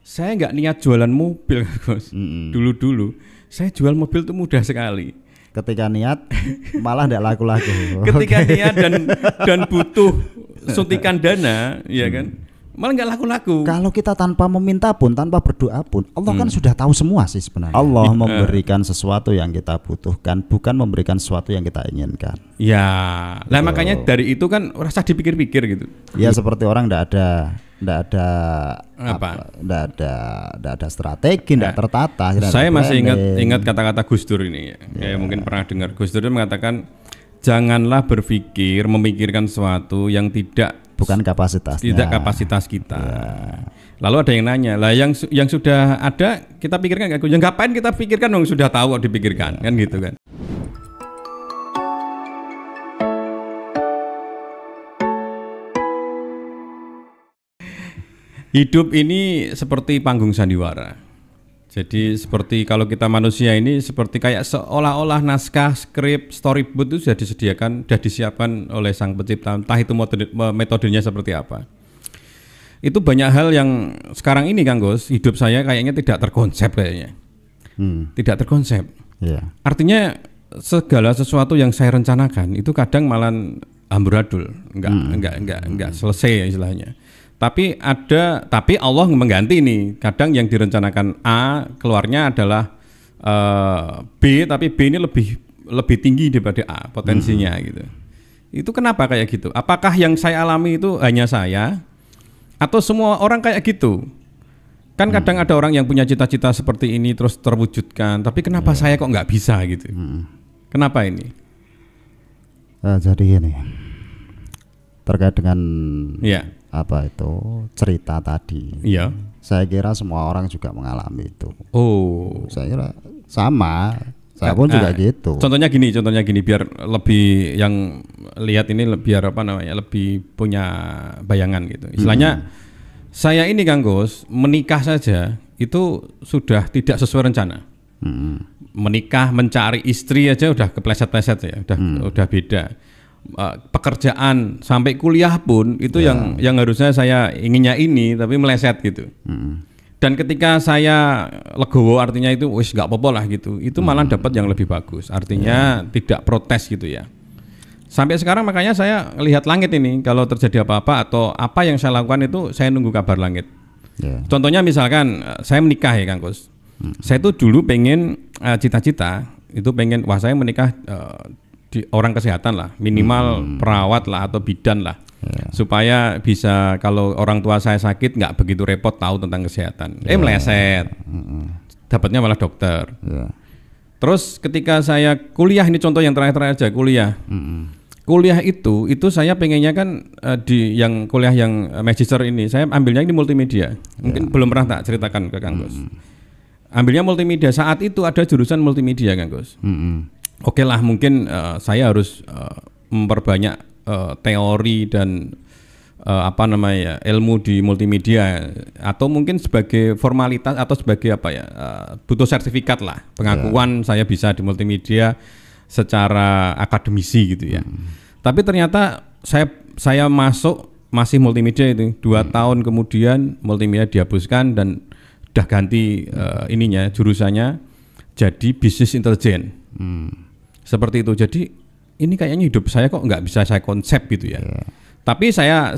Saya nggak niat jualan mobil, Gus. Dulu saya jual mobil itu mudah sekali. Ketika niat malah tidak laku-laku. Ketika niat dan butuh suntikan dana, ya kan, malah nggak laku-laku. Kalau kita tanpa meminta pun, tanpa berdoa pun, Allah kan sudah tahu semua sih sebenarnya. Allah memberikan sesuatu yang kita butuhkan, bukan memberikan sesuatu yang kita inginkan. Ya, lah makanya dari itu kan rasa dipikir-pikir gitu. Ya seperti orang tidak ada strategi, tidak tertata. Saya masih ingat kata-kata Gus Dur ini. Ya, mungkin pernah dengar. Gus Dur mengatakan, janganlah memikirkan sesuatu yang bukan kapasitasnya. Tidak kapasitas kita. Ya. Lalu ada yang nanya, lah yang sudah ada kita pikirkan nggak? Yang ngapain kita pikirkan dong, sudah tahu kok dipikirkan, kan gitu kan. Hidup ini seperti panggung sandiwara. Jadi seperti kalau kita manusia ini seperti kayak seolah-olah naskah, skrip, storyboard itu sudah disediakan, sudah disiapkan oleh sang pencipta. Entah itu metodenya seperti apa. Itu banyak hal yang sekarang ini Kang Gus, hidup saya kayaknya tidak terkonsep kayaknya. Tidak terkonsep. Yeah. Artinya segala sesuatu yang saya rencanakan itu kadang malah amburadul, enggak selesai istilahnya. Tapi Allah mengganti nih. Kadang yang direncanakan A keluarnya adalah B, tapi B ini lebih tinggi daripada A potensinya gitu. Itu kenapa kayak gitu? Apakah yang saya alami itu hanya saya atau semua orang kayak gitu? Kan kadang ada orang yang punya cita-cita seperti ini terus terwujudkan, tapi kenapa saya kok nggak bisa gitu? Kenapa ini? Jadi gini, terkait dengan apa itu cerita tadi. Iya. Saya kira semua orang juga mengalami itu. Oh. Saya kira sama. Saya pun juga gitu. Contohnya gini biar lebih yang lihat ini biar lebih punya bayangan gitu. Istilahnya saya ini Kang Gus menikah saja itu sudah tidak sesuai rencana. Menikah, mencari istri aja udah kepleset-pleset ya, udah beda. Pekerjaan sampai kuliah pun itu yang harusnya saya inginnya ini tapi meleset gitu. Dan ketika saya legowo artinya itu wis nggak apa-apa lah gitu, itu malah dapat yang lebih bagus, artinya tidak protes gitu ya. Sampai sekarang makanya saya lihat langit ini, kalau terjadi apa-apa atau apa yang saya lakukan itu saya nunggu kabar langit. Contohnya misalkan saya menikah ya Kang Gus, saya tuh dulu pengen cita-cita itu pengen saya menikah di orang kesehatan lah, minimal perawat lah atau bidan lah, supaya bisa kalau orang tua saya sakit nggak begitu repot tahu tentang kesehatan. Meleset, dapatnya malah dokter. Terus ketika saya kuliah, ini contoh yang terakhir aja kuliah. Kuliah itu saya pengennya kan di yang kuliah yang magister ini, saya ambilnya ini multimedia. Mungkin belum pernah tak ceritakan ke Kang Gus. Ambilnya multimedia, saat itu ada jurusan multimedia Kang Gus. Oke lah, mungkin saya harus memperbanyak teori dan ilmu di multimedia, atau mungkin sebagai formalitas atau sebagai butuh sertifikat lah, pengakuan saya bisa di multimedia secara akademisi gitu ya. Tapi ternyata saya masuk masih multimedia itu 2 tahun kemudian multimedia dihapuskan dan udah ganti jurusannya jadi bisnis intelijen. Seperti itu. Jadi ini kayaknya hidup saya kok nggak bisa saya konsep gitu ya. Tapi saya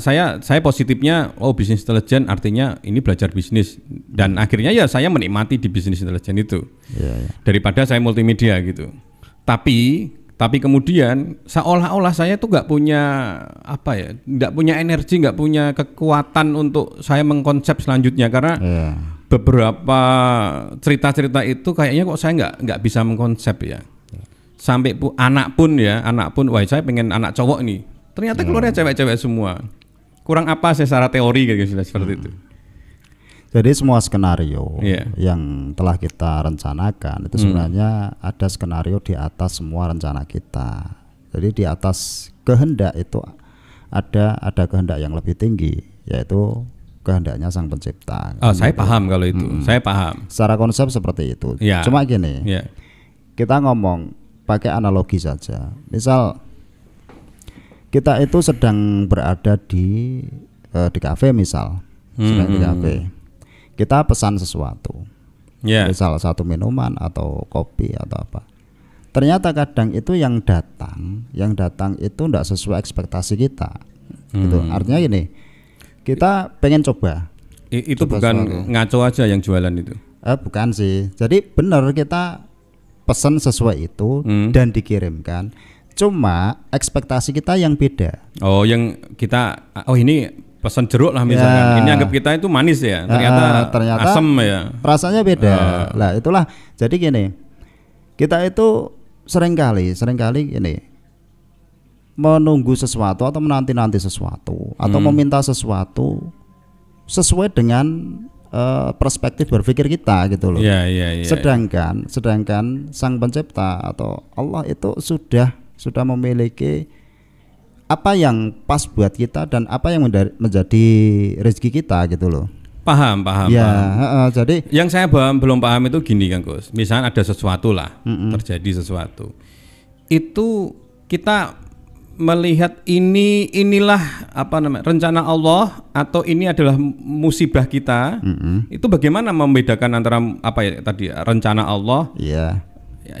positifnya bisnis intelijen artinya ini belajar bisnis, dan akhirnya ya saya menikmati di bisnis intelijen itu daripada saya multimedia gitu. Tapi kemudian seolah-olah saya tuh nggak punya nggak punya energi, nggak punya kekuatan untuk saya mengkonsep selanjutnya karena beberapa cerita-cerita itu kayaknya kok saya nggak bisa mengkonsep ya. Sampai anak pun wah saya pengen anak cowok nih, ternyata keluarnya cewek-cewek semua. Kurang apa saya secara teori kayak gitu, seperti itu. Jadi semua skenario yang telah kita rencanakan itu sebenarnya ada skenario di atas semua rencana kita. Jadi di atas kehendak itu ada kehendak yang lebih tinggi, yaitu kehendaknya sang pencipta. Saya paham kalau itu. Saya paham. Secara konsep seperti itu. Cuma gini, kita ngomong pakai analogi saja. Misal kita itu sedang berada di kafe misal, sedang di kafe. kita pesan sesuatu, Yeah. salah satu minuman atau kopi atau apa. Ternyata kadang itu yang datang itu tidak sesuai ekspektasi kita. Gitu. Artinya gini, kita pengen coba. Itu coba bukan sesuatu. ngaco aja yang jualan itu. Bukan sih. Jadi benar kita pesan sesuai itu dan dikirimkan. Cuma ekspektasi kita yang beda. Oh, yang kita ini pesan jeruk lah misalkan. Ini anggap kita itu manis ya. Ternyata asam ya. Rasanya beda. Lah itulah. Jadi gini, kita itu seringkali gini, menunggu sesuatu atau menanti-nanti sesuatu atau meminta sesuatu sesuai dengan perspektif berpikir kita gitu loh. Sedangkan Sang Pencipta atau Allah itu sudah memiliki apa yang pas buat kita dan apa yang menjadi rezeki kita gitu loh. Paham. Jadi yang saya belum paham itu gini Kang Gus. Misalnya ada sesuatu lah, terjadi sesuatu. Itu kita melihat inilah rencana Allah atau ini adalah musibah kita. Itu bagaimana membedakan antara rencana Allah? Ya,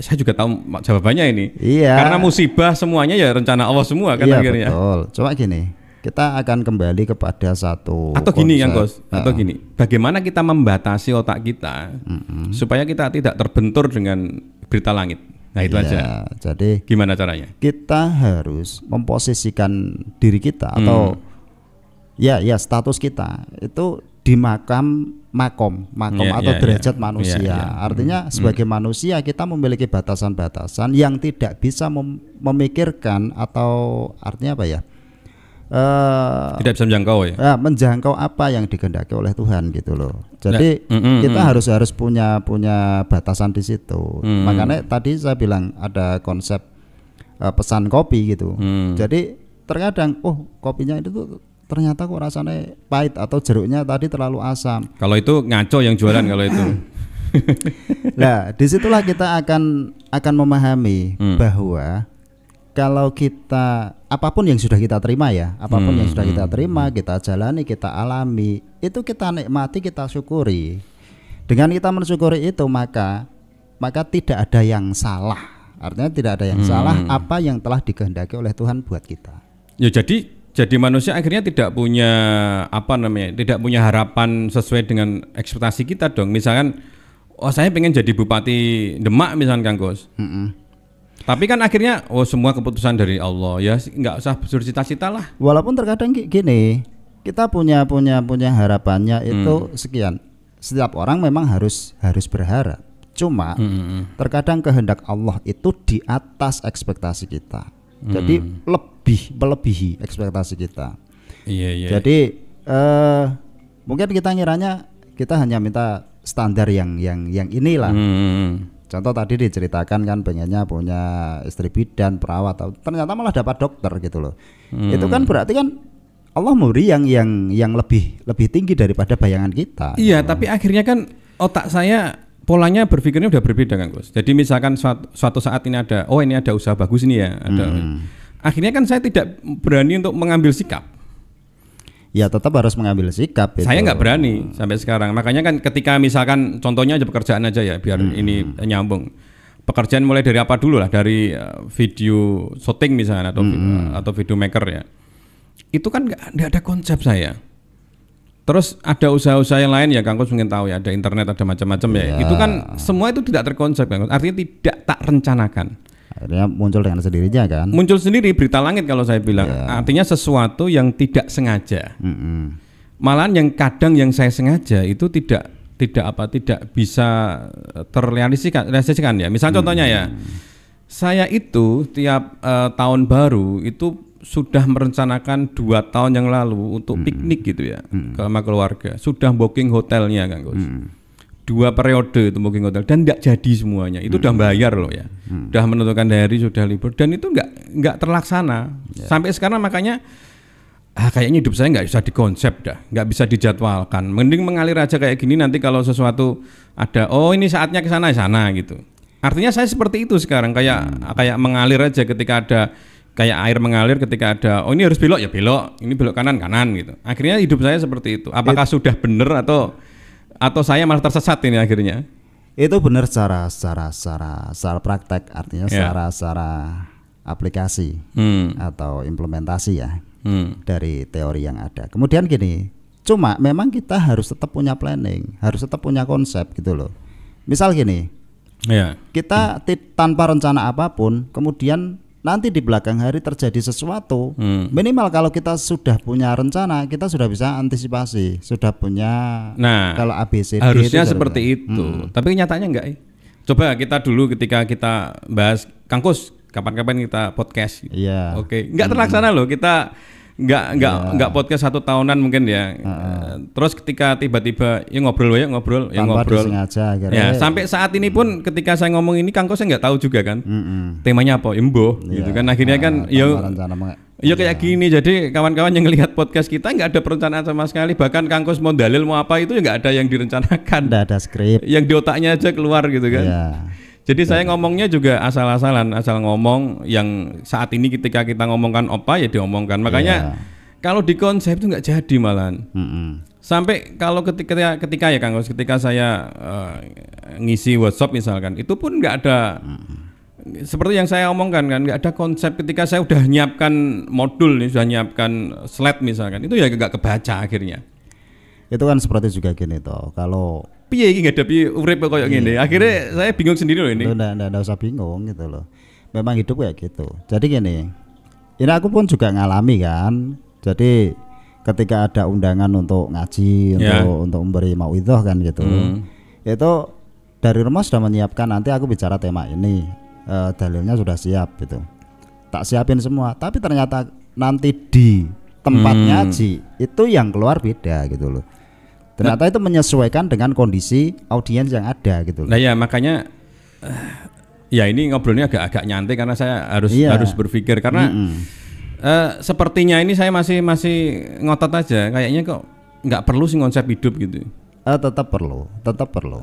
saya juga tahu jawabannya ini. Iya. Karena musibah semuanya ya rencana Allah semua kan akhirnya. Betul. Coba gini, kita akan kembali kepada satu atau gini Kang Gus, gini. Bagaimana kita membatasi otak kita supaya kita tidak terbentur dengan berita langit? Nah itu aja. Jadi gimana caranya? Kita harus memposisikan diri kita atau status kita itu di makom atau derajat manusia. Artinya sebagai manusia kita memiliki batasan-batasan yang tidak bisa memikirkan atau artinya apa ya? Tidak bisa menjangkau apa yang dikehendaki oleh Tuhan gitu loh. Jadi kita harus punya batasan di situ. Makanya tadi saya bilang ada konsep pesan kopi gitu. Jadi terkadang kopinya itu tuh ternyata kok rasanya pahit atau jeruknya tadi terlalu asam. Kalau itu ngaco yang jualan kalau itu. Nah, disitulah kita akan memahami bahwa kalau kita apapun yang sudah kita terima kita jalani, kita alami, itu kita nikmati, kita syukuri. Dengan kita mensyukuri itu maka tidak ada yang salah. Artinya tidak ada yang salah apa yang telah dikehendaki oleh Tuhan buat kita. Ya jadi manusia akhirnya tidak punya tidak punya harapan sesuai dengan ekspektasi kita dong. Misalkan saya pengen jadi bupati Demak misalkan Kang Gus. Tapi kan akhirnya semua keputusan dari Allah ya, nggak usah bercita-cita lah. Walaupun terkadang gini, kita punya harapannya itu sekian. Setiap orang memang harus berharap. Cuma terkadang kehendak Allah itu di atas ekspektasi kita. Jadi melebihi ekspektasi kita. Iya. Jadi mungkin kita ngiranya kita hanya minta standar yang inilah. Contoh tadi diceritakan kan pengennya punya istri bidan, perawat, ternyata malah dapat dokter gitu loh. Itu kan berarti kan Allah memberi yang lebih tinggi daripada bayangan kita. Iya, tapi akhirnya kan otak saya polanya berpikirnya udah berbeda kan Gus. Jadi misalkan suatu saat ini ada usaha bagus ini ya, akhirnya kan saya tidak berani untuk mengambil sikap. Ya tetap harus mengambil sikap. Saya nggak berani sampai sekarang. Makanya kan ketika misalkan contohnya aja pekerjaan aja ya, biar ini nyambung. Pekerjaan mulai dari apa dulu lah, dari video shooting misalnya atau video maker ya. Itu kan nggak ada konsep saya. Terus ada usaha-usaha yang lain ya, Kang Gus mungkin tahu ya, ada internet, ada macam-macam ya. Itu kan semua itu tidak terkonsep, Kang Gus. Artinya tidak tak rencanakan. Akhirnya muncul dengan sendirinya kan. Muncul sendiri berita langit kalau saya bilang. Artinya sesuatu yang tidak sengaja. Malahan yang kadang yang saya sengaja itu tidak bisa terrealisasikan ya. Misal contohnya ya, saya itu tiap tahun baru itu sudah merencanakan 2 tahun yang lalu untuk piknik gitu ya, sama keluarga. Sudah booking hotelnya Kang Gus. 2 periode itu booking hotel dan tidak jadi semuanya. Itu udah bayar loh ya. Udah menentukan hari, sudah libur dan itu nggak terlaksana. Sampai sekarang makanya kayaknya hidup saya nggak bisa dikonsep dah, nggak bisa dijadwalkan. Mending mengalir aja kayak gini, nanti kalau sesuatu ada ini saatnya ke sana gitu. Artinya saya seperti itu sekarang, kayak mengalir aja ketika ada kayak air mengalir, ketika ada ini harus belok ya belok, ini belok kanan gitu. Akhirnya hidup saya seperti itu. Apakah sudah benar atau saya malah tersesat ini akhirnya? Itu benar secara praktek, artinya secara aplikasi atau implementasi ya dari teori yang ada. Kemudian gini, cuma memang kita harus tetap punya planning, harus tetap punya konsep gitu loh. Misal gini, kita tanpa rencana apapun, kemudian nanti di belakang hari terjadi sesuatu, minimal kalau kita sudah punya rencana, kita sudah bisa antisipasi, sudah punya. Nah, kalau ABCD harusnya seperti itu. Tapi nyatanya enggak. Coba kita dulu ketika kita bahas Kangkus, kapan-kapan kita podcast. Iya. Oke, enggak terlaksana loh kita. Enggak podcast 1 tahunan mungkin ya. Terus ketika tiba-tiba ngobrol. Tanpa disengaja, ya, sampai saat ini pun ketika saya ngomong ini Kang Kos saya nggak tahu juga kan. Temanya apa? Imbo gitu kan. Akhirnya kan ya kayak gini. Jadi kawan-kawan yang ngelihat podcast kita nggak ada perencanaan sama sekali. Bahkan Kang Kos mau dalil mau apa itu ya nggak ada yang direncanakan. Nggak ada skrip. Yang di otaknya aja keluar gitu kan. Jadi saya ngomongnya juga asal-asalan, asal ngomong yang saat ini ketika kita ngomongkan apa ya diomongkan. Makanya kalau di konsep itu nggak jadi malahan. Sampai kalau ketika ya Kang Kos, ketika saya ngisi workshop misalkan, itu pun nggak ada seperti yang saya omongkan kan, nggak ada konsep. Ketika saya udah nyiapkan modul nih, sudah nyiapkan slide misalkan, itu ya nggak kebaca akhirnya. Itu kan seperti juga gini toh, kalau piye iki ngadapi urip koyo ngene. Akhirnya saya bingung sendiri loh ini. Nggak usah bingung gitu loh. Memang hidup kayak gitu. Jadi gini, ini aku pun juga ngalami kan. Jadi ketika ada undangan untuk ngaji, untuk memberi mauidhah kan gitu. Itu dari rumah sudah menyiapkan, nanti aku bicara tema ini. Dalilnya sudah siap gitu. Tak siapin semua, tapi ternyata nanti di tempat ngaji itu yang keluar beda gitu loh. Ternyata itu menyesuaikan dengan kondisi audiens yang ada gitu loh. Nah ya makanya ya ini ngobrolnya agak nyantai karena saya harus berpikir karena sepertinya ini saya masih ngotot aja, kayaknya kok nggak perlu sih konsep hidup gitu. Tetap perlu.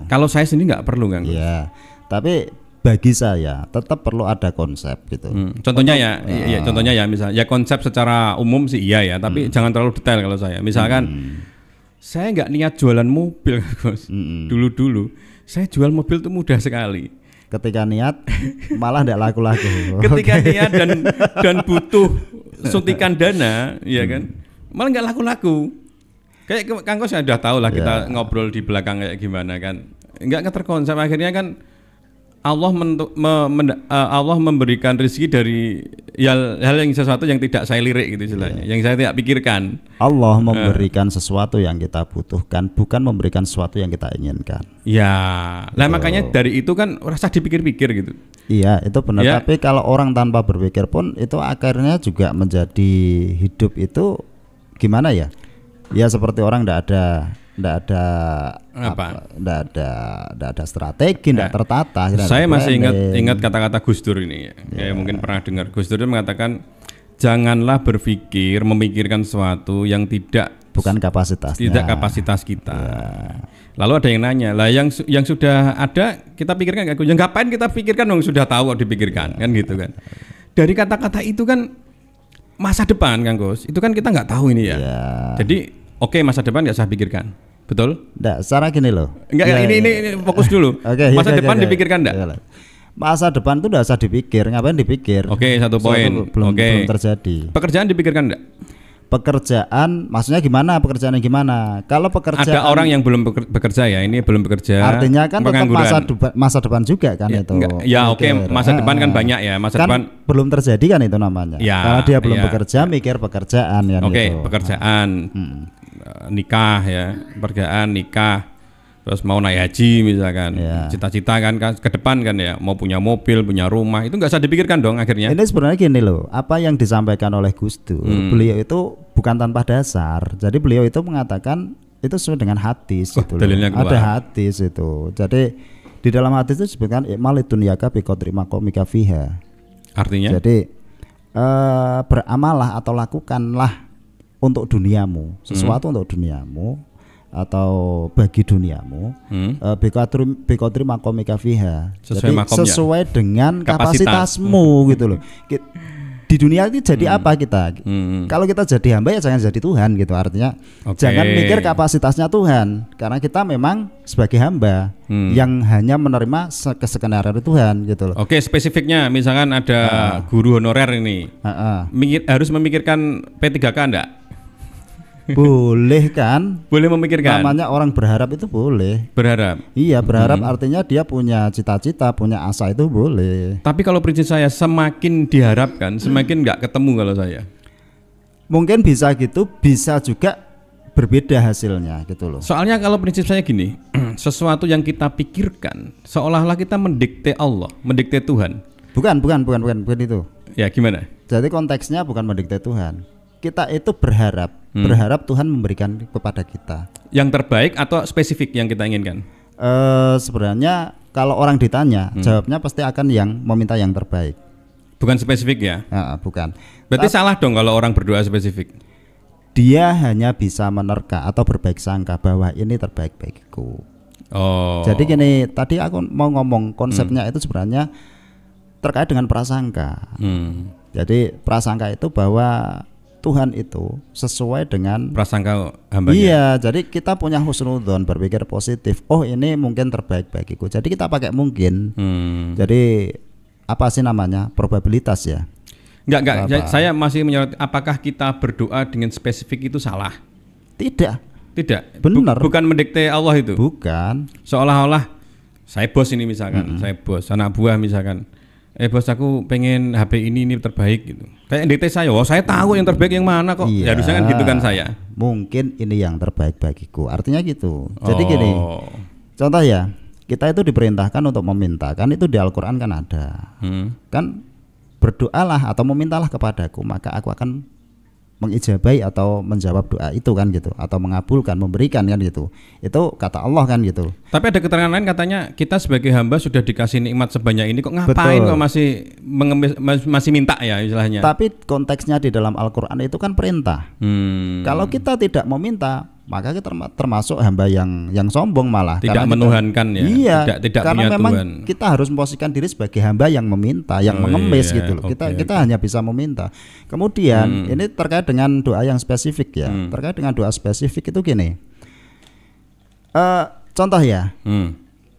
Kalau saya sendiri nggak perlu kan. Iya. Tapi bagi saya tetap perlu ada konsep gitu. Contohnya contohnya ya misalnya ya konsep secara umum sih iya ya, tapi jangan terlalu detail kalau saya. Misalkan saya nggak niat jualan mobil, Gus. Dulu saya jual mobil itu mudah sekali. Ketika niat malah tidak laku-laku. Ketika niat dan butuh suntikan dana, ya kan, malah nggak laku-laku. Kayak Kang Kos sudah tahu lah kita ngobrol di belakang kayak gimana kan, nggak terkonsep. Akhirnya kan Allah memberikan rezeki dari hal yang sesuatu yang tidak saya lirik gitu istilahnya, yang saya tidak pikirkan. Allah memberikan sesuatu yang kita butuhkan, bukan memberikan sesuatu yang kita inginkan. Ya, lah makanya dari itu kan rasa dipikir-pikir gitu. Iya, itu benar. Ya. Tapi kalau orang tanpa berpikir pun itu akhirnya juga menjadi hidup itu gimana ya? Ya seperti orang tidak ada strategi, tidak tertata. Saya masih ingat kata-kata Gus Dur ini ya. Kayak mungkin pernah dengar Gus Dur mengatakan janganlah memikirkan sesuatu yang bukan kapasitas kita. Lalu ada yang nanya, lah yang sudah ada kita pikirkan nggak? Yang ngapain kita pikirkan dong, sudah tahu dipikirkan kan gitu kan. Dari kata-kata itu kan masa depan Kang Gus, itu kan kita nggak tahu ini ya. Jadi oke, masa depan nggak usah pikirkan, betul? Nggak, secara gini loh. Ini fokus dulu. Masa depan dipikirkan nggak? Masa depan tuh nggak usah dipikir, ngapain dipikir? Oke, satu poin. Belum terjadi. Pekerjaan dipikirkan nggak? Pekerjaan, maksudnya gimana? Pekerjaannya gimana? Kalau pekerjaan ada orang yang belum bekerja ya, ini belum bekerja. Artinya kan tetap masa depan juga kan itu. Masa depan kan banyak ya. Masa depan belum terjadi kan itu namanya. Kalau dia belum bekerja, mikir pekerjaan ya. Pekerjaan. Nikah ya, pekerjaan nikah, terus mau naik haji misalkan, cita-cita kan ke depan kan ya, mau punya mobil, punya rumah, itu nggak usah dipikirkan dong akhirnya. Ini sebenarnya gini loh, apa yang disampaikan oleh Gus Dur, beliau itu bukan tanpa dasar. Jadi beliau itu mengatakan itu sesuai dengan hadis gitu loh. Ada hadis itu. Jadi di dalam hadis itu disebutkan malidunyaka biqadri maqamika fiha. Artinya? Jadi beramalah atau lakukanlah untuk duniamu, sesuatu untuk duniamu atau bagi duniamu, biqadri maqamika fiha. Jadi sesuai dengan kapasitasmu gitu loh. di dunia ini jadi apa kita? Kalau kita jadi hamba ya jangan jadi Tuhan gitu. Artinya jangan mikir kapasitasnya Tuhan, karena kita memang sebagai hamba yang hanya menerima keskenario Tuhan gitu loh. Oke, spesifiknya misalkan ada guru honorer ini, harus memikirkan P3K enggak? Boleh kan? Boleh memikirkan. Namanya orang berharap itu boleh. Berharap. Iya, berharap artinya dia punya cita-cita, punya asa, itu boleh. Tapi kalau prinsip saya semakin diharapkan, semakin nggak ketemu kalau saya. Mungkin bisa gitu, bisa juga berbeda hasilnya gitu loh. Soalnya kalau prinsip saya gini, sesuatu yang kita pikirkan seolah-olah kita mendikte Allah, mendikte Tuhan. Bukan itu. Ya gimana? Jadi konteksnya bukan mendikte Tuhan. Kita itu berharap Tuhan memberikan kepada kita yang terbaik atau spesifik yang kita inginkan. Sebenarnya kalau orang ditanya, jawabnya pasti akan yang meminta yang terbaik. Bukan spesifik ya? Bukan. Berarti salah dong kalau orang berdoa spesifik. Dia hanya bisa menerka atau berbaik sangka bahwa ini terbaik bagiku. Jadi gini, tadi aku mau ngomong konsepnya itu sebenarnya terkait dengan prasangka. Jadi prasangka itu bahwa Tuhan itu sesuai dengan prasangka hambanya. Iya, jadi kita punya husnudzon, berpikir positif. Oh, ini mungkin terbaik bagiku. Jadi kita pakai mungkin. Jadi apa sih namanya? Probabilitas ya. Enggak. Saya masih menyoroti apakah kita berdoa dengan spesifik itu salah? Tidak. Benar. Bukan mendikte Allah itu. Bukan. Seolah-olah saya bos ini misalkan, saya bos, anak buah misalkan. Bos aku pengen HP ini terbaik gitu. Kayak dikte saya, saya tahu yang terbaik yang mana kok. Iya, harusnya kan gitu kan saya. Mungkin ini yang terbaik bagiku. Artinya gitu. Jadi gini. Contoh ya, kita itu diperintahkan untuk meminta, kan itu di Al-Qur'an kan ada. Kan berdoalah atau memintalah kepadaku, maka aku akan mengijabahi atau menjawab doa itu kan gitu, atau mengabulkan, memberikan kan gitu. Itu kata Allah kan gitu. Tapi ada keterangan lain katanya kita sebagai hamba sudah dikasih nikmat sebanyak ini kok ngapain kok masih minta ya istilahnya. Tapi konteksnya di dalam Al-Qur'an itu kan perintah. Kalau kita tidak meminta, maka kita termasuk hamba yang sombong malah, tidak menuhankan ya. Iya, tidak karena punya memang Tuhan. Kita harus memposisikan diri sebagai hamba yang meminta, yang mengemis gitu loh. Kita hanya bisa meminta. Kemudian ini terkait dengan doa yang spesifik ya. Terkait dengan doa spesifik itu gini. Contoh ya.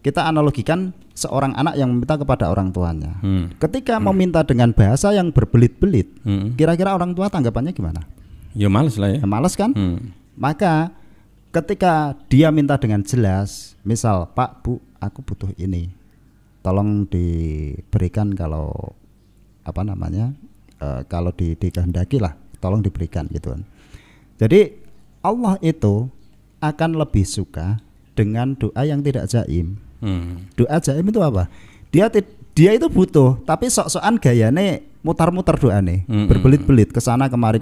Kita analogikan seorang anak yang meminta kepada orang tuanya. Ketika meminta dengan bahasa yang berbelit-belit, kira-kira orang tua tanggapannya gimana? Ya males lah ya. Males kan? Maka ketika dia minta dengan jelas, misal Pak, Bu, aku butuh ini, tolong diberikan kalau apa namanya, kalau dikehendaki lah, tolong diberikan gitu kan. Jadi Allah itu akan lebih suka dengan doa yang tidak jaim. Doa jaim itu apa? Dia itu butuh, tapi sok-sokan gayane mutar-mutar doa nih, berbelit-belit kesana kemari.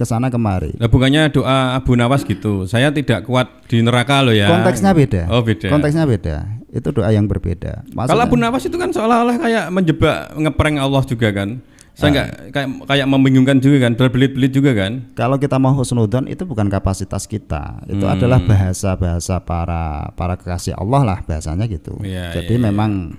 Nah, bukannya doa Abu Nawas gitu. Saya tidak kuat di neraka loh ya. Konteksnya beda. Oh beda. Konteksnya beda. Itu doa yang berbeda. Maksudnya, kalau Abu Nawas itu kan seolah-olah kayak menjebak, ngeprank Allah juga kan. Saya nggak kayak membingungkan juga kan, berbelit-belit juga kan. Kalau kita mau husnudzon itu bukan kapasitas kita. Itu adalah bahasa para kekasih Allah lah bahasanya gitu. Jadi memang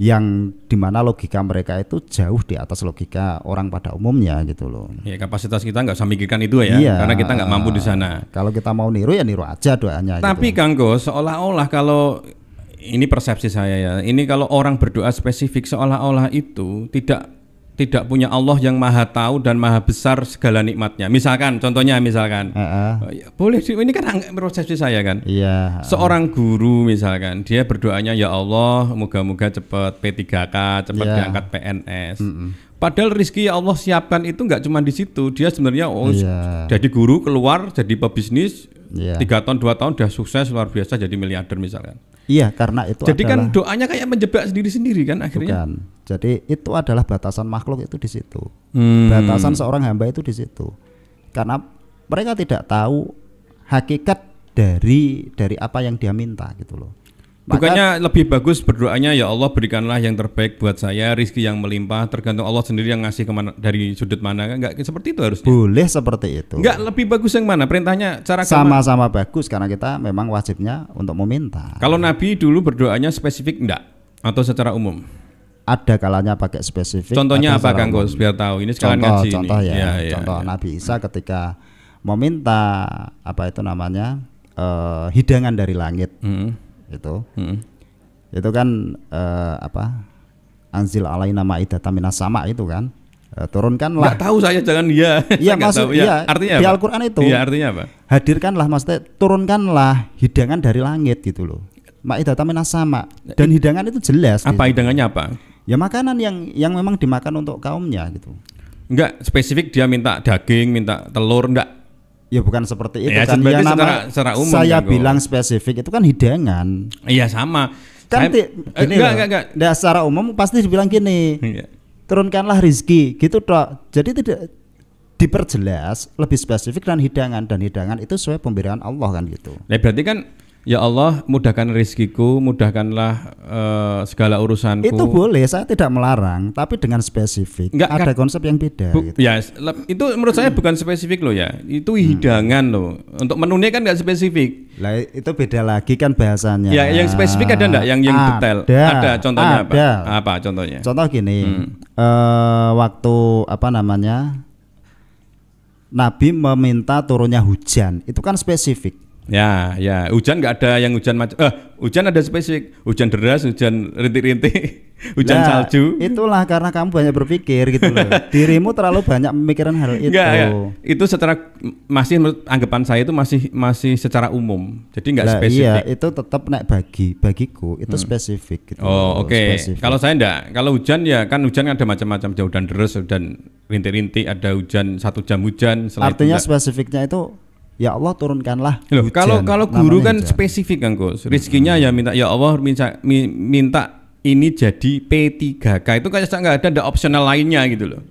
yang dimana logika mereka itu jauh di atas logika orang pada umumnya gitu loh. Ya kapasitas kita nggak usah mikirkan itu ya, karena kita nggak mampu di sana. Kalau kita mau niru ya niru aja doanya. Tapi gitu. Kang Go, seolah-olah kalau ini persepsi saya ya, ini kalau orang berdoa spesifik seolah-olah itu tidak punya Allah yang maha tahu dan maha besar segala nikmatnya. Misalkan, contohnya boleh ini kan persepsi saya kan. Iya. Seorang guru misalkan dia berdoanya ya Allah moga-moga cepat P3K, cepat diangkat PNS. Padahal rezeki ya Allah siapkan itu nggak cuma di situ. Dia sebenarnya jadi guru keluar jadi pebisnis 3 tahun 2 tahun udah sukses luar biasa jadi miliarder misalkan. Iya, karena itu jadi kan doanya kayak menjebak sendiri-sendiri kan akhirnya. Bukan. Jadi itu adalah batasan makhluk itu di situ. Batasan seorang hamba itu di situ. Karena mereka tidak tahu hakikat dari apa yang dia minta gitu loh. Bukannya lebih bagus berdoanya ya Allah berikanlah yang terbaik buat saya, rizki yang melimpah, tergantung Allah sendiri yang ngasih kemana, dari sudut mana kan? Enggak seperti itu harusnya. Boleh seperti itu. Enggak, lebih bagus yang mana? Perintahnya cara sama-sama bagus karena kita memang wajibnya untuk meminta. Kalau Nabi dulu berdoanya spesifik enggak? Atau secara umum? ada kalanya pakai spesifik. Contohnya apa Kang Gus biar tahu? Ini sekalian ngaji. Contoh ini. ya, contoh Nabi Isa ketika meminta apa itu namanya hidangan dari langit, itu kan apa? Anzil alaina ma'idatan minas sama itu kan, turunkanlah. Nggak tahu saya jangan dia. Iya maksud ya, artinya di apa? Al-Quran itu. Iya artinya apa? Hadirkanlah maksudnya turunkanlah hidangan dari langit gitu loh. Ma'idatan minas sama, dan hidangan itu jelas. Apa gitu. hidangannya apa? Ya makanan yang memang dimakan untuk kaumnya gitu. Enggak spesifik dia minta daging, minta telur, enggak. Ya bukan seperti itu ya, kan. Ya secara umum saya kan, bilang spesifik itu kan hidangan. Iya sama. Kan gini enggak. Secara umum pasti dibilang gini. Iya. Turunkanlah rizki gitu toh. Jadi tidak diperjelas lebih spesifik dan hidangan itu sesuai pemberian Allah kan gitu. Ya berarti kan ya Allah mudahkan rezekiku, mudahkanlah segala urusanku. Itu boleh, saya tidak melarang, tapi dengan spesifik. Enggak, ada konsep yang beda. Gitu. Ya, itu menurut saya bukan spesifik loh ya. Itu hidangan loh. Untuk menunya kan nggak spesifik. Lah itu beda lagi kan bahasanya. Ya, yang spesifik ada enggak? Yang detail? Ada. Contohnya apa? Apa contohnya? Contoh gini, waktu apa namanya? Nabi meminta turunnya hujan, itu kan spesifik. Ya, hujan nggak ada yang hujan macam. Hujan ada spesifik, hujan deras, hujan rintik-rintik, hujan salju. Itulah karena kamu banyak berpikir gitu loh. Dirimu terlalu banyak memikirkan hal itu. Enggak. Itu secara masih menurut anggapan saya itu masih secara umum. Jadi nggak spesifik. Iya, itu tetap naik bagiku itu spesifik gitu. Oh, oke. Kalau saya enggak, kalau hujan ya kan hujan ada macam-macam, hujan deras, hujan rintik-rintik, ada hujan 1 jam hujan. Artinya spesifiknya itu ya Allah turunkanlah hujan. Kalau guru kan hujan. spesifik kan Gus. Rizkinya ya minta ya Allah minta ini jadi P3K. Itu kayak nggak ada opsional lainnya gitu loh.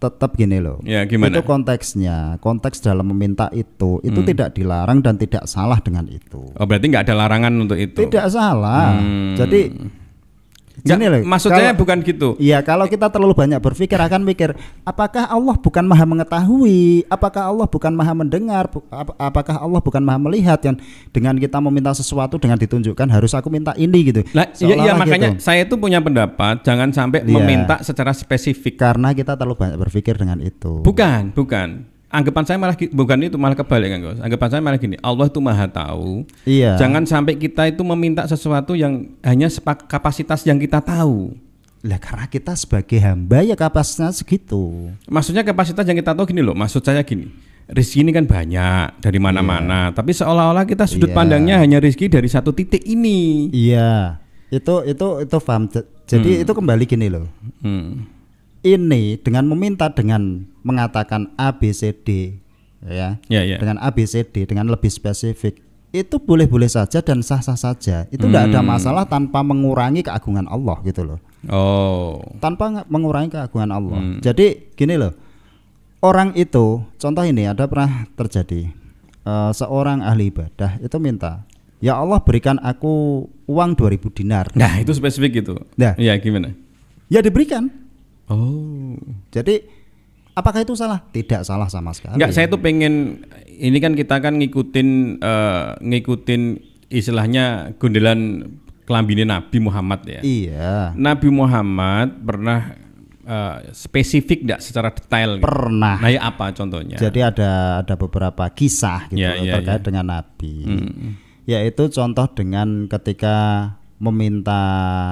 Tetap gini loh. Ya gimana? Itu konteksnya. Konteks dalam meminta itu tidak dilarang dan tidak salah dengan itu. Oh berarti nggak ada larangan untuk itu. Tidak salah. Jadi gini loh, maksud saya bukan gitu. Iya, kalau kita terlalu banyak berpikir akan mikir, apakah Allah bukan maha mengetahui? Apakah Allah bukan maha mendengar? Apakah Allah bukan maha melihat? Yang dengan kita meminta sesuatu dengan ditunjukkan harus aku minta ini gitu. Iya makanya gitu. Saya itu punya pendapat jangan sampai meminta secara spesifik. Karena kita terlalu banyak berpikir dengan itu. Bukan. Anggapan saya malah bukan itu, malah kebalik kan Gus. Anggapan saya malah gini, Allah itu maha tahu. Iya. Jangan sampai kita itu meminta sesuatu yang hanya kapasitas yang kita tahu. Lah karena kita sebagai hamba ya kapasitasnya segitu. Maksudnya kapasitas yang kita tahu gini loh, maksud saya gini. Rezeki ini kan banyak dari mana-mana, tapi seolah-olah kita sudut pandangnya hanya rezeki dari satu titik ini. Iya. Itu paham. Jadi itu kembali gini loh. Ini dengan meminta dengan mengatakan A B C D ya. Dengan A B C D dengan lebih spesifik itu boleh-boleh saja dan sah-sah saja. Itu tidak ada masalah tanpa mengurangi keagungan Allah gitu loh. Oh. Tanpa mengurangi keagungan Allah. Jadi gini loh. Orang itu contoh ini ada pernah terjadi seorang ahli ibadah itu minta, "Ya Allah berikan aku uang 2000 dinar." Nah, itu spesifik gitu. Nah, iya gimana? Ya diberikan. Oh. Jadi apakah itu salah? Tidak salah sama sekali. Enggak, saya tuh pengen ini kan kita kan ngikutin istilahnya gundelan kelambine Nabi Muhammad ya. Iya. Nabi Muhammad pernah spesifik enggak secara detail? Pernah. Nah, ya apa contohnya? Jadi ada beberapa kisah gitu terkait dengan Nabi. Yaitu contoh dengan ketika meminta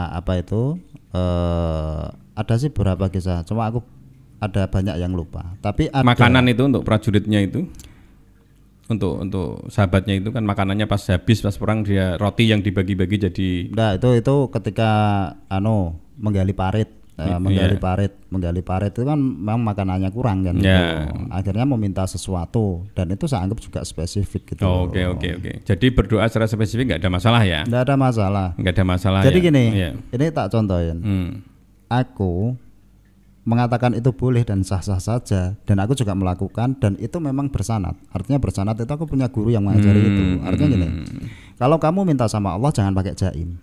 apa itu ada sih beberapa kisah, cuma aku ada banyak yang lupa. Tapi ada makanan itu untuk prajuritnya itu, untuk sahabatnya itu kan makanannya pas habis pas perang dia roti yang dibagi-bagi jadi. Nah itu ketika menggali parit, menggali parit itu kan memang makanannya kurang kan. Gitu. Akhirnya meminta sesuatu dan itu saya anggap juga spesifik gitu. Oke. Jadi berdoa secara spesifik nggak ada masalah ya? Nggak ada masalah. Nggak ada masalah. Jadi gini, ini tak contohin. Aku mengatakan itu boleh dan sah-sah saja dan aku juga melakukan dan itu memang bersanad. Artinya bersanad itu aku punya guru yang mengajari itu. Artinya gini, kalau kamu minta sama Allah jangan pakai jaim.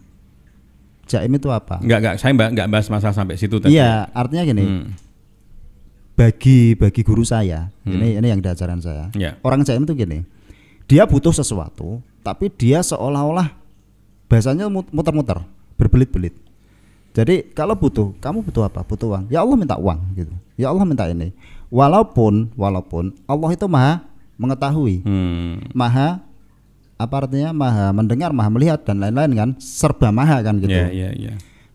Jaim itu apa? Enggak, saya enggak bahas masalah sampai situ tadi. Iya, artinya gini. Bagi guru saya, ini yang diajaran saya. Orang jaim itu gini. Dia butuh sesuatu, tapi dia seolah-olah bahasanya muter-muter, berbelit-belit. Jadi kalau butuh, kamu butuh apa? Butuh uang. Ya Allah minta uang gitu. Ya Allah minta ini. Walaupun Allah itu maha mengetahui, maha apa artinya, maha mendengar, maha melihat dan lain-lain kan, serba maha kan gitu.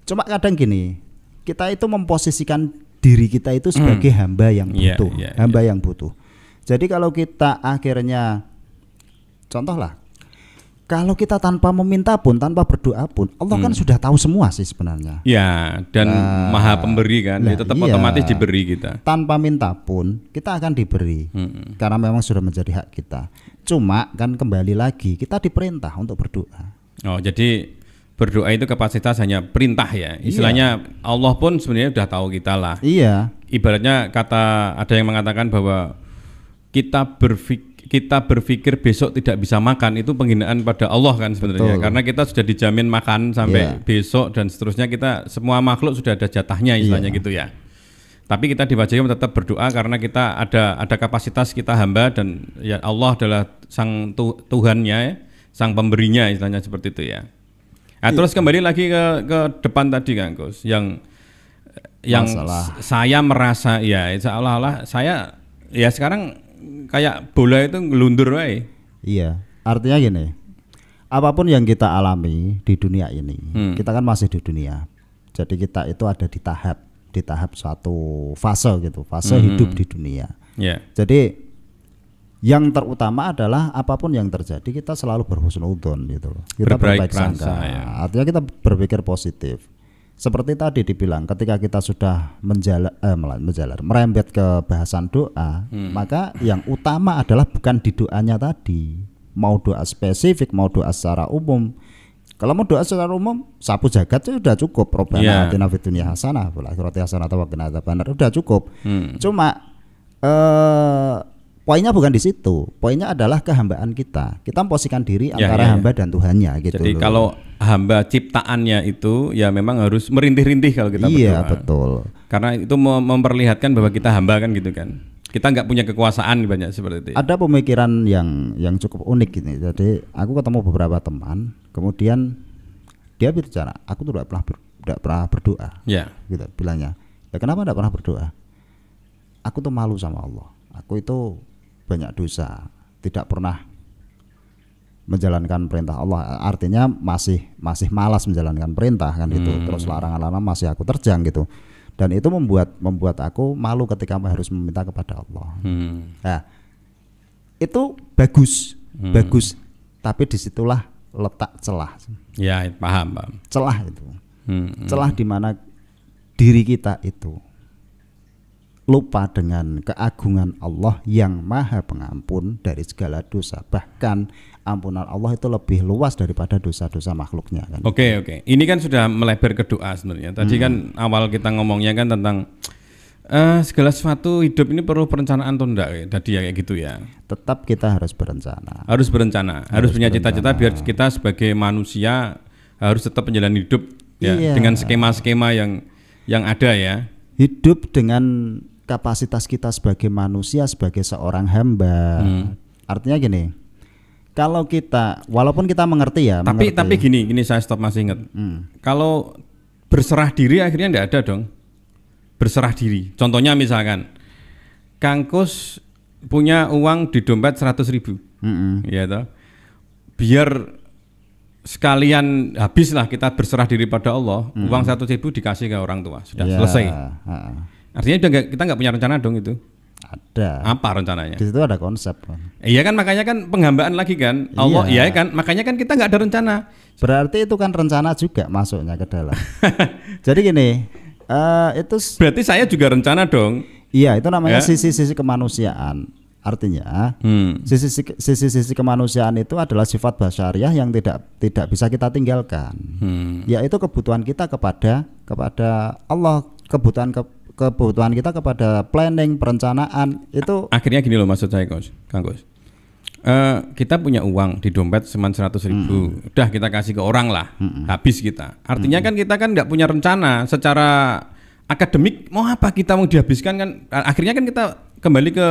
Cuma kadang gini, kita itu memposisikan diri kita itu sebagai hamba yang butuh, hamba yang butuh. Jadi kalau kita akhirnya, contoh lah, kalau kita tanpa meminta pun, tanpa berdoa pun, Allah kan sudah tahu semua sih sebenarnya. Ya, dan maha pemberi kan, itu tetap otomatis diberi kita. Tanpa minta pun kita akan diberi, karena memang sudah menjadi hak kita. Cuma kan kembali lagi kita diperintah untuk berdoa. Oh, jadi berdoa itu kapasitas hanya perintah ya. Istilahnya Allah pun sebenarnya sudah tahu kita lah. Iya. Ibaratnya ada yang mengatakan bahwa kita berpikir besok tidak bisa makan, itu penghinaan pada Allah kan sebenarnya. Karena kita sudah dijamin makan sampai besok dan seterusnya, kita semua makhluk sudah ada jatahnya istilahnya gitu ya. Tapi kita diwajibkan tetap berdoa karena kita ada kapasitas, kita hamba dan ya Allah adalah sang Tuhannya ya, sang pemberinya istilahnya seperti itu ya. Nah, terus kembali lagi ke depan tadi Kang Gus, yang saya merasa ya seolah-olah saya ya sekarang kayak bola itu ngelundur wae. Iya, artinya gini, apapun yang kita alami di dunia ini, kita kan masih di dunia. Jadi kita itu ada di tahap suatu fase gitu, fase hidup di dunia. Jadi yang terutama adalah apapun yang terjadi kita selalu berhusnudzon gitu loh. Kita berbaik sangka. Artinya kita berpikir positif. Seperti tadi dibilang, ketika kita sudah merembet ke bahasan doa, maka yang utama adalah bukan di doanya tadi. Mau doa spesifik, mau doa secara umum. Kalau mau doa secara umum, sapu jagat itu sudah cukup. Robbana atina fid dunya hasanah wal akhirati hasanah wa qina adzabannar, sudah cukup. Cuma poinnya bukan di situ. Poinnya adalah kehambaan kita. Kita memposisikan diri antara hamba dan Tuhannya gitu. Jadi kalau hamba ciptaannya itu ya memang harus merintih-rintih kalau kita berdoa. Iya, betul. Karena itu memperlihatkan bahwa kita hamba kan gitu kan. Kita nggak punya kekuasaan banyak seperti itu. Ada pemikiran yang cukup unik ini. Jadi aku ketemu beberapa teman, kemudian dia bicara, aku tuh tidak pernah berdoa. Gitu bilangnya. Ya kenapa tidak pernah berdoa? Aku tuh malu sama Allah. Aku itu banyak dosa, tidak pernah menjalankan perintah Allah, artinya masih malas menjalankan perintah kan gitu. Terus larangan-larangan masih aku terjang gitu, dan itu membuat aku malu ketika harus meminta kepada Allah. Nah itu bagus, tapi disitulah letak celah. Ya, paham. Celah itu, celah di mana diri kita itu lupa dengan keagungan Allah yang maha pengampun dari segala dosa. Bahkan ampunan Allah itu lebih luas daripada dosa-dosa makhluknya kan. Oke. Ini kan sudah melebar ke doa sebenarnya. Tadi kan awal kita ngomongnya kan tentang segala sesuatu hidup ini perlu perencanaan atau enggak ya? Tadi ya kayak gitu ya. Tetap kita harus berencana. Harus punya cita-cita biar kita sebagai manusia harus tetap menjalani hidup ya dengan skema-skema yang ada ya. Hidup dengan kapasitas kita sebagai manusia, sebagai seorang hamba. Artinya gini, kalau kita, walaupun kita mengerti ya, tapi gini saya stop masih ingat. Kalau berserah diri akhirnya enggak ada dong. Berserah diri. Contohnya misalkan Kang Kus punya uang di dompet 100.000. Ya toh. Biar sekalian habislah kita berserah diri pada Allah, uang 100.000 dikasih ke orang tua, sudah selesai. Artinya kita nggak punya rencana dong itu. Ada. Apa rencananya? Di situ ada konsep. Iya kan, makanya kan penghambaan lagi kan. Allah kan, makanya kan kita nggak ada rencana. Berarti itu kan rencana juga masuknya ke dalam. Jadi gini, itu berarti saya juga rencana dong. Iya, itu namanya sisi-sisi kemanusiaan. Artinya sisi-sisi kemanusiaan itu adalah sifat basyariah yang tidak bisa kita tinggalkan. Yaitu kebutuhan kita kepada Allah, kebutuhan kita kepada planning, perencanaan itu. Akhirnya gini loh maksud saya Kang Gus. Kita punya uang di dompet cuma 100.000, udah kita kasih ke orang lah, habis kita. Artinya kan kita kan nggak punya rencana secara akademik mau apa kita mau dihabiskan kan. Akhirnya kan kita kembali ke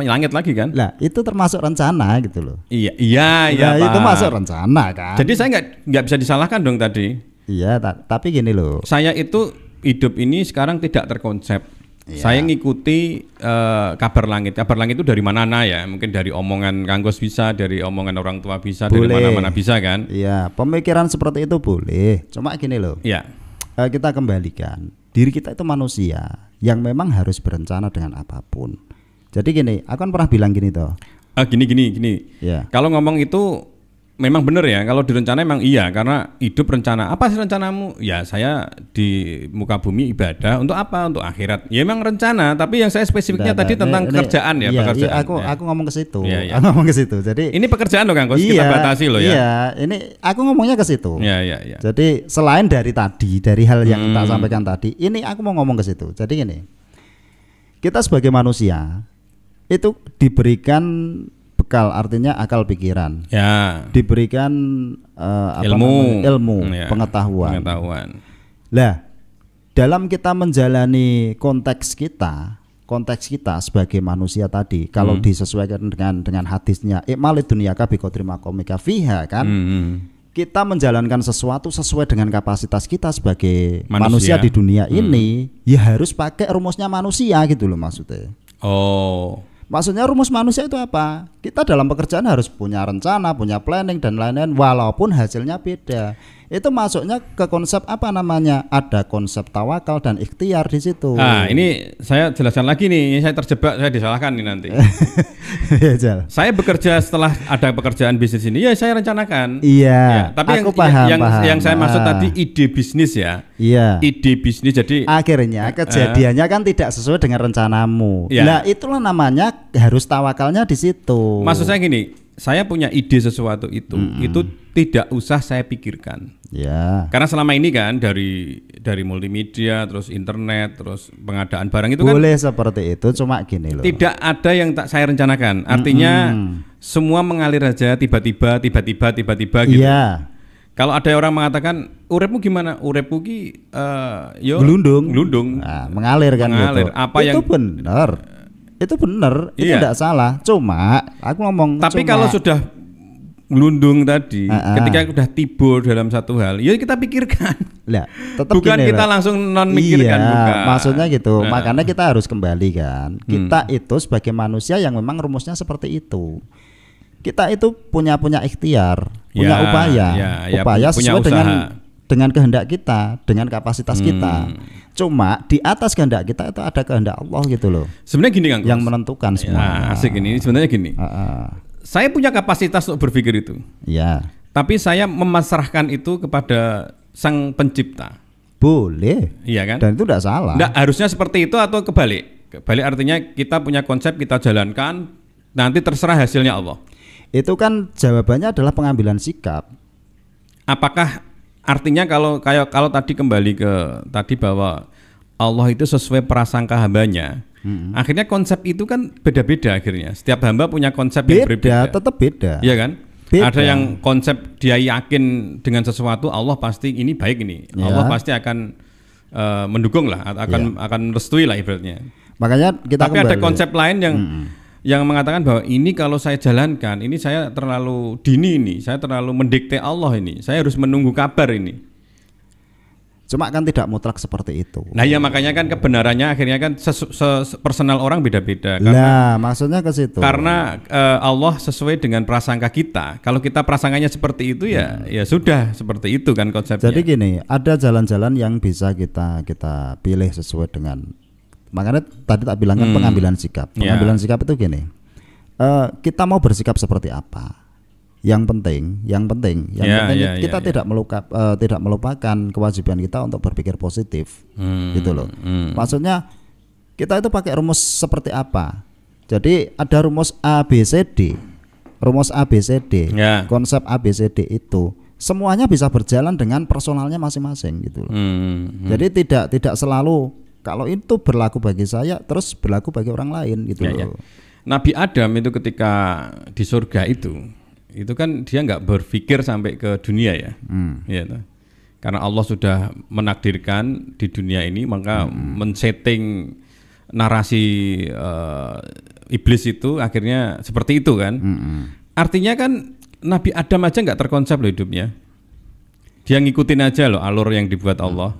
langit lagi kan. Lah itu termasuk rencana gitu loh. Iya itu masuk rencana kan. Jadi saya nggak bisa disalahkan dong tadi. Iya, tapi gini loh. Saya itu hidup ini sekarang tidak terkonsep. Saya ngikuti kabar langit. Kabar langit itu dari mana-mana ya? Mungkin dari omongan Kang Gus bisa, dari omongan orang tua bisa, boleh. Dari mana-mana bisa kan? Iya, pemikiran seperti itu boleh. Cuma gini loh. Iya. Kita kembalikan. Diri kita itu manusia yang memang harus berencana dengan apapun. Jadi gini, aku kan pernah bilang gini toh. Gini. Ya. Kalau ngomong itu memang benar ya. Kalau direncana memang iya, karena hidup rencana. Apa sih rencanamu? Ya saya di muka bumi ibadah untuk apa? Untuk akhirat. Ya memang rencana. Tapi yang saya spesifiknya tadi tentang pekerjaan ya. Iya, pekerjaan. Iya, aku ngomong ke situ. Iya. Aku ngomong ke situ. Jadi ini pekerjaan loh Kang Gus. Kita batasi loh ya. Iya. Ini aku ngomongnya ke situ. Iya. Jadi selain dari hal yang tak sampaikan tadi, ini aku mau ngomong ke situ. Jadi gini, kita sebagai manusia itu diberikan bekal, artinya akal pikiran, diberikan ilmu, pengetahuan. Lah, dalam kita menjalani konteks kita sebagai manusia tadi, kalau disesuaikan dengan hadisnya ikmalid dunyaka biqadri maqamika fiha kan, kita menjalankan sesuatu sesuai dengan kapasitas kita sebagai manusia di dunia ini, ya harus pakai rumusnya manusia gitu loh maksudnya. Maksudnya rumus manusia itu apa? Kita dalam pekerjaan harus punya rencana, punya planning dan lain-lain walaupun hasilnya beda. Itu masuknya ke konsep apa namanya? Ada konsep tawakal dan ikhtiar di situ. Nah, ini saya jelaskan lagi nih, saya terjebak, saya disalahkan nih nanti. Saya bekerja setelah ada pekerjaan bisnis ini, ya saya rencanakan. Iya. Ya, tapi aku paham. Yang saya maksud tadi ide bisnis ya. Iya. Ide bisnis, jadi akhirnya kejadiannya kan tidak sesuai dengan rencanamu. Nah, itulah namanya harus tawakalnya di situ. Maksud saya gini, saya punya ide sesuatu itu tidak usah saya pikirkan. Ya. Karena selama ini kan dari multimedia, terus internet, terus pengadaan barang itu boleh kan seperti itu, cuma gini loh. Tidak ada yang tak saya rencanakan. Artinya semua mengalir aja tiba-tiba gitu. Iya. Kalau ada orang mengatakan urepmu gimana? Urepku ki gelundung. Nah, mengalir kan gitu. Apa itu benar. Itu benar, itu tidak salah. Cuma aku ngomong. Tapi kalau sudah gelundung tadi, ketika udah tiba dalam satu hal, ya kita pikirkan. Lah, tetap bukan gini kita langsung non mikirkan. Bukan. Maksudnya gitu. Makanya kita harus kembali kan. Kita itu sebagai manusia yang memang rumusnya seperti itu. Kita itu punya ikhtiar, punya upaya sesuai dengan kehendak kita, dengan kapasitas kita. Cuma di atas kehendak kita itu ada kehendak Allah gitu loh. Sebenarnya gini Kang, yang menentukan semua. Asik ini. Sebenarnya gini. Saya punya kapasitas untuk berpikir itu. Iya. Tapi saya memasrahkan itu kepada Sang Pencipta. Boleh. Iya kan? Dan itu tidak salah. Nggak harusnya seperti itu atau kebalik. Kebalik artinya kita punya konsep, kita jalankan, nanti terserah hasilnya Allah. Itu kan jawabannya adalah pengambilan sikap. Apakah artinya kalau tadi kembali ke tadi bahwa Allah itu sesuai prasangka hambanya. Akhirnya konsep itu kan beda-beda akhirnya. Setiap hamba punya konsep yang berbeda. Tetap beda. Iya kan? Beda. Ada yang konsep dia yakin dengan sesuatu Allah pasti ini baik ini. Ya. Allah pasti akan mendukung lah, akan restui lah ibaratnya. Makanya kita tapi ada konsep lain yang mengatakan bahwa ini kalau saya jalankan, ini saya terlalu dini ini, saya terlalu mendikte Allah ini. Saya harus menunggu kabar ini. Cuma kan tidak mutlak seperti itu. Nah ya makanya kan kebenarannya akhirnya kan personal orang beda-beda. Nah maksudnya ke situ. Karena Allah sesuai dengan prasangka kita. Kalau kita prasangkanya seperti itu ya sudah seperti itu kan konsepnya. Jadi gini, ada jalan-jalan yang bisa kita pilih sesuai dengan. Makanya tadi tak bilang kan pengambilan sikap. Pengambilan sikap itu gini. Kita mau bersikap seperti apa? Yang penting kita tidak melupakan kewajiban kita untuk berpikir positif, gitu loh. Maksudnya kita itu pakai rumus seperti apa? Jadi ada rumus ABCD, konsep ABCD itu semuanya bisa berjalan dengan personalnya masing-masing, gitu loh. Jadi tidak selalu kalau itu berlaku bagi saya terus berlaku bagi orang lain, gitu loh. Nabi Adam itu ketika di surga itu kan dia nggak berpikir sampai ke dunia ya, karena Allah sudah menakdirkan di dunia ini, maka men-setting narasi iblis itu akhirnya seperti itu kan. Artinya kan Nabi Adam aja nggak terkonsep loh hidupnya. Dia ngikutin aja loh alur yang dibuat Allah.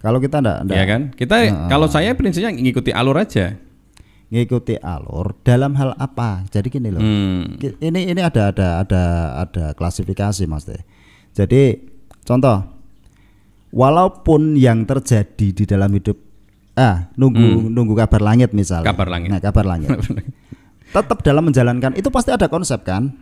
Kalau kita enggak. Ya kan? Kita kalau saya prinsipnya ngikuti alur aja. Ngikuti alur dalam hal apa? Jadi gini loh. Ini ada klasifikasi Mas Teh. Jadi contoh, walaupun yang terjadi di dalam hidup nunggu kabar langit misalnya. Kabar langit. Nah, kabar langit. Tetap dalam menjalankan itu pasti ada konsep kan?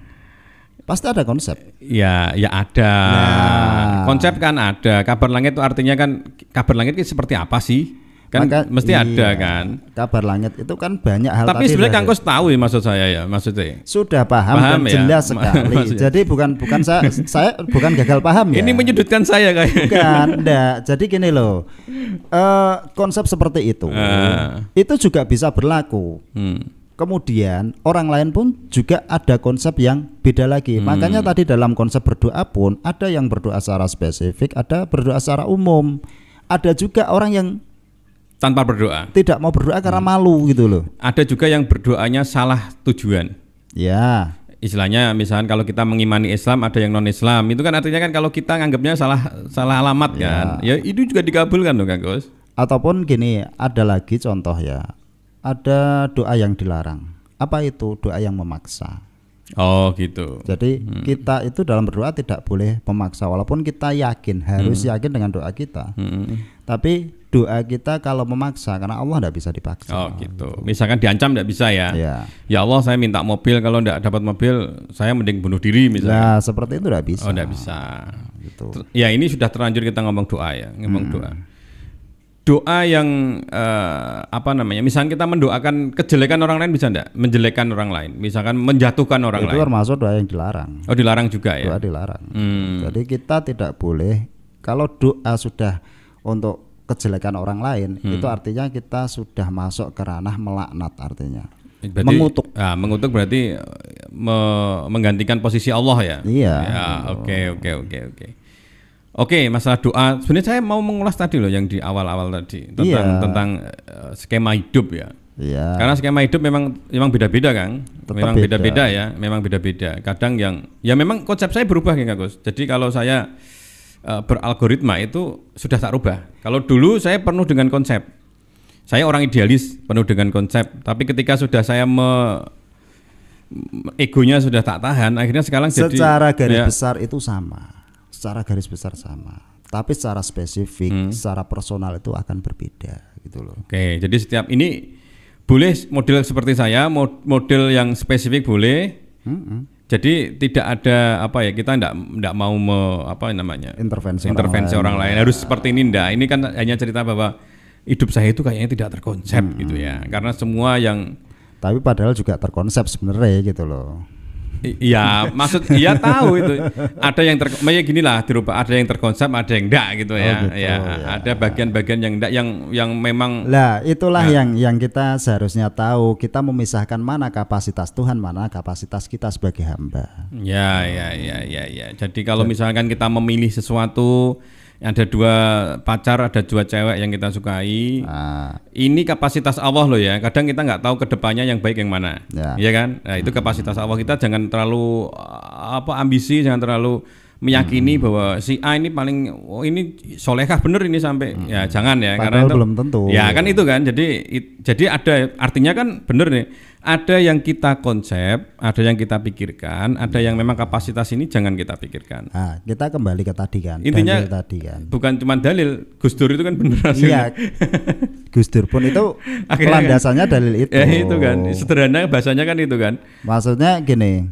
Pasti ada konsep. Ya ada. Nah. Konsep kan ada. Kabar langit itu artinya kan kabar langit itu seperti apa sih? Kan mesti ada kan. Kabar langit itu kan banyak hal. Tapi sebenarnya Kang Kus tahu ya maksud saya ya, maksudnya. Sudah paham dan ya? jelas sekali. Jadi bukan saya bukan gagal paham ya. Ini menyudutkan saya kayaknya. Bukan, enggak. Jadi gini loh. Konsep seperti itu juga bisa berlaku. Kemudian orang lain pun juga ada konsep yang beda lagi. Makanya tadi dalam konsep berdoa pun ada yang berdoa secara spesifik, ada berdoa secara umum. Ada juga orang yang tanpa berdoa, tidak mau berdoa karena malu gitu loh. Ada juga yang berdoanya salah tujuan. Ya. Istilahnya misalkan kalau kita mengimani Islam, ada yang non Islam. Itu kan artinya kan kalau kita nganggapnya salah alamat kan. Ya itu juga dikabulkan loh Kang Gus. Ataupun gini, ada lagi contoh ya. Ada doa yang dilarang. Apa itu? Doa yang memaksa. Oh gitu. Jadi kita itu dalam berdoa tidak boleh memaksa. Walaupun kita yakin, harus yakin dengan doa kita. Tapi doa kita kalau memaksa, karena Allah tidak bisa dipaksa. Oh gitu. Misalkan diancam tidak bisa ya. Ya Allah saya minta mobil, kalau tidak dapat mobil saya mending bunuh diri misalnya. Nah seperti itu tidak bisa. Oh tidak bisa. Gitu. Ya ini sudah terlanjur kita ngomong doa ya, doa. Doa yang misalkan kita mendoakan kejelekan orang lain bisa enggak? Menjelekkan orang lain, misalkan menjatuhkan orang lain. Itu termasuk doa yang dilarang. Oh dilarang juga ya? Doa dilarang. Jadi kita tidak boleh, kalau doa sudah untuk kejelekan orang lain, itu artinya kita sudah masuk ke ranah melaknat artinya. Berarti, mengutuk. Mengutuk berarti menggantikan posisi Allah ya? Iya. Ya, oke. Oke, masalah doa. Sebenarnya saya mau mengulas tadi loh yang di awal-awal tadi tentang skema hidup ya. Iya. Karena skema hidup memang beda-beda Kang. Memang beda-beda ya, memang beda-beda. Kadang yang ya memang konsep saya berubah Kang Gus. Jadi kalau saya beralgoritma itu sudah tak rubah. Kalau dulu saya penuh dengan konsep. Saya orang idealis, penuh dengan konsep. Tapi ketika sudah saya egonya sudah tak tahan, akhirnya sekarang secara garis besar itu sama. Secara garis besar sama, tapi secara spesifik, secara personal itu akan berbeda gitu loh. Oke, jadi setiap ini boleh model seperti saya, model yang spesifik boleh. Jadi tidak ada kita tidak mau intervensi orang lain. Harus seperti ini enggak. Ini kan hanya cerita bahwa hidup saya itu kayaknya tidak terkonsep gitu ya. Karena semua yang tapi padahal juga terkonsep sebenarnya gitu loh. Iya, tahu itu. Ada yang ginilah dirubah, ada yang terkonsep, ada yang enggak gitu ya. Gitu, ya. Ada bagian-bagian yang enggak yang memang. Lah, itulah yang kita seharusnya tahu. Kita memisahkan mana kapasitas Tuhan, mana kapasitas kita sebagai hamba. Ya. Jadi kalau misalkan kita memilih sesuatu, ada dua pacar, ada dua cewek yang kita sukai. Ini kapasitas Allah loh ya. Kadang kita nggak tahu kedepannya yang baik yang mana, ya kan? Nah itu kapasitas Allah. Kita jangan terlalu ambisi, jangan terlalu meyakini bahwa si A ini paling ini solehah bener ini sampai ya jangan ya. Padahal karena itu belum tentu. Ya kan itu kan. Jadi ada artinya kan bener nih. Ada yang kita konsep, ada yang kita pikirkan, ada yang memang kapasitas ini jangan kita pikirkan. Nah, kita kembali ke tadi kan. Intinya dalil tadi kan. Bukan cuma dalil, Gus Dur itu kan benar hasilnya. Iya. Gus Dur pun itu landasannya dalil itu. Ya itu kan, sederhana bahasanya kan itu kan. Maksudnya gini,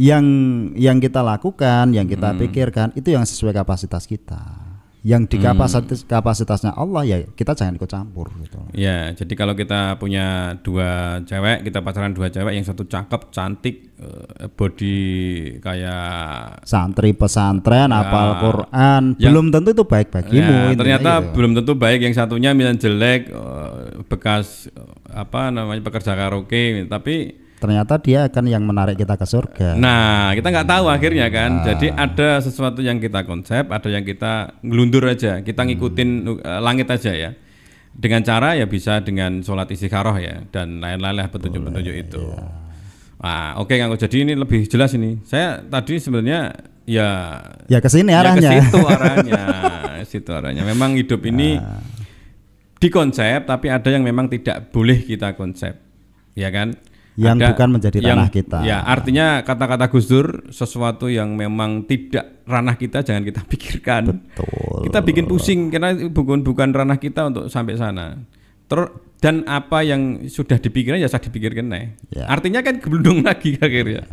yang kita lakukan, yang kita pikirkan itu yang sesuai kapasitas kita. Yang di kapasitasnya Allah ya kita jangan ikut campur gitu. Ya, jadi kalau kita punya dua cewek, kita pacaran dua cewek, yang satu cakep, cantik, body kayak santri pesantren, hafal Quran, belum tentu itu baik bagimu. Ternyata belum tentu baik, yang satunya misalnya jelek, bekas pekerja karaoke, tapi ternyata dia akan yang menarik kita ke surga. Nah, kita nggak tahu akhirnya kan. Jadi ada sesuatu yang kita konsep, ada yang kita ngelundur aja, kita ngikutin langit aja ya. Dengan cara ya bisa dengan sholat istikharah ya dan lain-lain petunjuk-petunjuk itu. Nah, oke Kang. Jadi ini lebih jelas ini. Saya tadi sebenarnya ya ke sini arahnya. Ya ke situ arahnya. Situ arahnya. Memang hidup ini dikonsep, tapi ada yang memang tidak boleh kita konsep. Ya kan? Yang ada bukan menjadi ranah kita. Ya, artinya kata-kata Gus Dur, sesuatu yang memang tidak ranah kita jangan kita pikirkan. Betul. Kita bikin pusing karena bukan ranah kita untuk sampai sana. Dan apa yang sudah dipikirkan ya saya dipikirkan. Ya. Artinya kan gelundung lagi akhirnya.